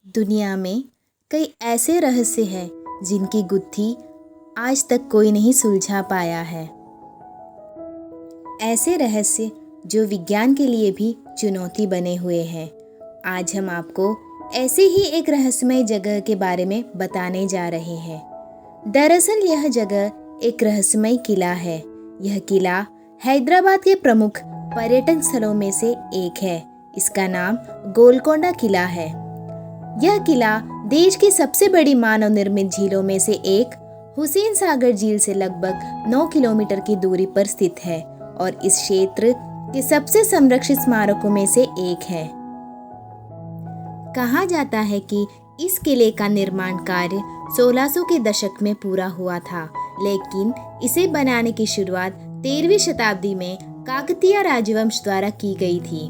दुनिया में कई ऐसे रहस्य हैं जिनकी गुत्थी आज तक कोई नहीं सुलझा पाया है। ऐसे रहस्य जो विज्ञान के लिए भी चुनौती बने हुए हैं। आज हम आपको ऐसे ही एक रहस्यमय जगह के बारे में बताने जा रहे हैं। दरअसल यह जगह एक रहस्यमय किला है। यह किला हैदराबाद के प्रमुख पर्यटन स्थलों में से एक है। इसका नाम गोलकोंडा किला है। यह किला देश की सबसे बड़ी मानव निर्मित झीलों में से एक हुसैन सागर झील से लगभग 9 किलोमीटर की दूरी पर स्थित है और इस क्षेत्र के सबसे संरक्षित स्मारकों में से एक है। कहा जाता है कि इस किले का निर्माण कार्य 1600 के दशक में पूरा हुआ था, लेकिन इसे बनाने की शुरुआत 13वीं शताब्दी में काकतीय राजवंश द्वारा की गई थी।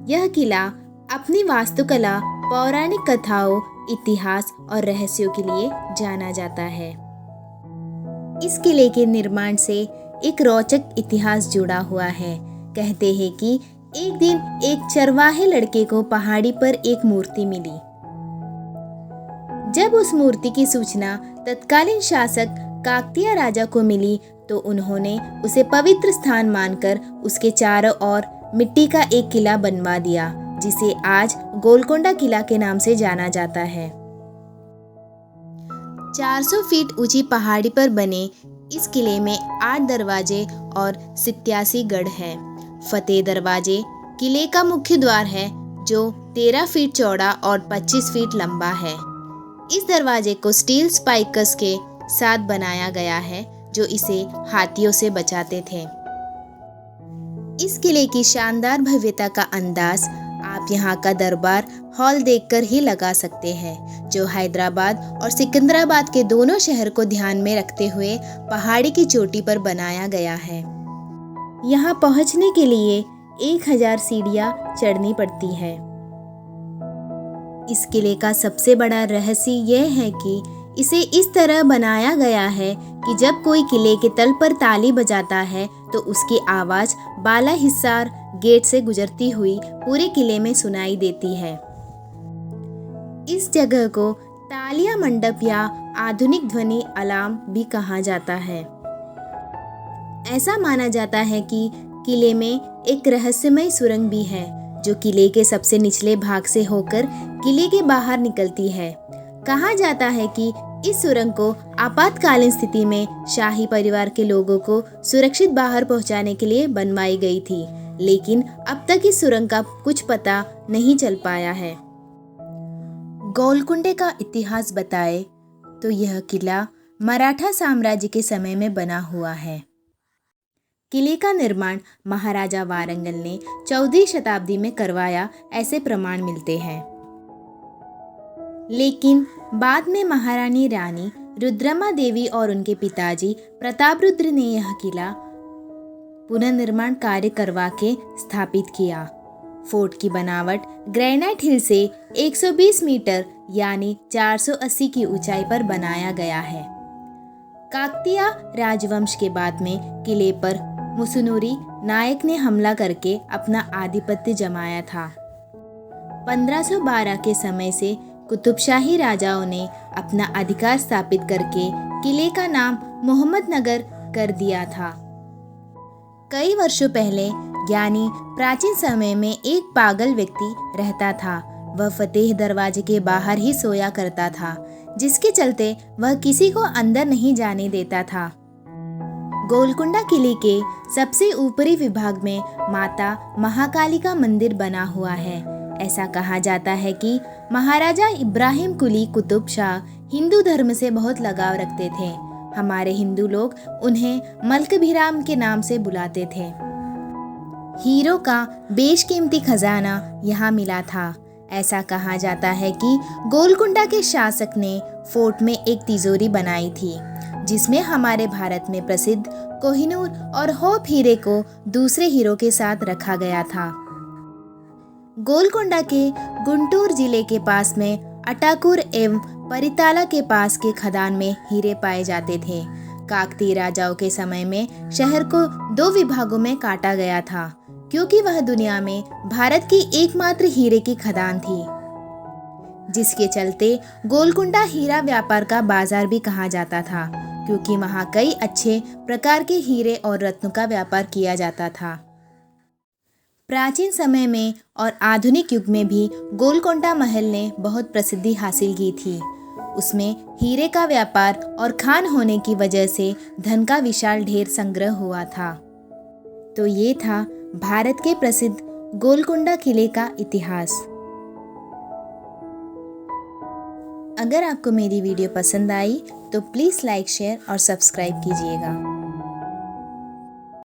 यह किला अपनी वास्तुकला, पौराणिक कथाओं, इतिहास और रहस्यों के लिए जाना जाता है। इस किले के निर्माण से एक रोचक इतिहास जुड़ा हुआ है। कहते हैं कि एक दिन एक चरवाहे लड़के को पहाड़ी पर एक मूर्ति मिली। जब उस मूर्ति की सूचना तत्कालीन शासक काकतीय राजा को मिली तो उन्होंने उसे पवित्र स्थान मानकर उसके चारों ओर मिट्टी का एक किला बनवा दिया, जिसे आज गोलकोंडा किला के नाम से जाना जाता है। 400 फीट ऊंची पहाड़ी पर बने इस किले में 8 दरवाजे और 87 गढ़ हैं। फतेह दरवाजे किले का मुख्य द्वार है, जो 13 फीट चौड़ा और 25 फीट लंबा है। इस दरवाजे को स्टील स्पाइकर्स के साथ बनाया गया है, जो इसे हाथियों से बचाते थे। इस किले की शानदार भव्यता का अंदाज आप यहाँ का दरबार हॉल देखकर ही लगा सकते हैं, जो हैदराबाद और सिकंदराबाद के दोनों शहर को ध्यान में रखते हुए पहाड़ी की चोटी पर बनाया गया है। यहाँ पहुँचने के लिए 1000 सीढ़ियाँ चढ़नी पड़ती है। इस किले का सबसे बड़ा रहस्य यह है कि इसे इस तरह बनाया गया है कि जब कोई किले के तल पर ताली बजाता है तो उसकी आवाज़ बाला हिसार गेट से गुजरती हुई पूरे किले में सुनाई देती है। इस जगह को तालिया मंडप या आधुनिक ध्वनि अलार्म भी कहा जाता है। ऐसा माना जाता है कि किले में एक रहस्यमय सुरंग भी है, जो किले के सबसे निचले भाग से होकर किले के बाहर निकलती है। कहा जाता है कि इस सुरंग को आपातकालीन स्थिति में शाही परिवार के लोगों को सुरक्षित बाहर पहुंचाने के लिए बनवाई गई थी, लेकिन अब तक इस सुरंग का कुछ पता नहीं चल पाया है। गोलकुंडे का इतिहास बताए तो यह किला मराठा साम्राज्य के समय में बना हुआ है। किले का निर्माण महाराजा वारंगल ने 14वीं शताब्दी में करवाया, ऐसे प्रमाण मिलते हैं। लेकिन बाद में महारानी रानी रुद्रमा देवी और उनके पिताजी प्रतापरुद्र ने यह किला पुनर्निर्माण कार्य करवा के स्थापित किया। फोर्ट की बनावट ग्रेनाइट हिल से 120 मीटर यानी 480 की ऊंचाई पर बनाया गया है। काकतीय राजवंश के बाद में किले पर मुसुनुरी नायक ने हमला करके अपना आधिपत्य जमाया था। 1512 के समय से कुतुबशाही राजाओं ने अपना अधिकार स्थापित करके किले का नाम मोहम्मदनगर कर दिया था। कई वर्षों पहले यानी प्राचीन समय में एक पागल व्यक्ति रहता था। वह फतेह दरवाजे के बाहर ही सोया करता था, जिसके चलते वह किसी को अंदर नहीं जाने देता था। गोलकुंडा किले के सबसे ऊपरी विभाग में माता महाकाली का मंदिर बना हुआ है। ऐसा कहा जाता है कि महाराजा इब्राहिम कुली कुतुब शाह हिंदू धर्म से बहुत लगाव रखते थे। हमारे हिंदू लोग उन्हें मल्कभिराम के नाम से बुलाते थे। हीरो का बेशकीमती खजाना यहाँ मिला था। ऐसा कहा जाता है कि गोलकुंडा के शासक ने फोर्ट में एक तिजोरी बनाई थी, जिसमें हमारे भारत में प्रसिद्ध कोहिनूर और होप हीरे को दूसरे हीरो के साथ रखा गया था। गोलकोंडा के गुंटूर जिले के पास में अटाकुर एवं परिताला के पास के खदान में हीरे पाए जाते थे। काकतीय राजाओं के समय में शहर को 2 विभागों में काटा गया था, क्योंकि वह दुनिया में भारत की एकमात्र हीरे की खदान थी। जिसके चलते गोलकुंडा हीरा व्यापार का बाजार भी कहा जाता था, क्योंकि वहाँ कई अच्छे प्रकार के हीरे और रत्नों का व्यापार किया जाता था। प्राचीन समय में और आधुनिक युग में भी गोलकोंडा महल ने बहुत प्रसिद्धि हासिल की थी। उसमें हीरे का व्यापार और खान होने की वजह से धन का विशाल ढेर संग्रह हुआ था। तो ये था भारत के प्रसिद्ध गोलकुंडा किले का इतिहास। अगर आपको मेरी वीडियो पसंद आई तो प्लीज़ लाइक, शेयर और सब्सक्राइब कीजिएगा।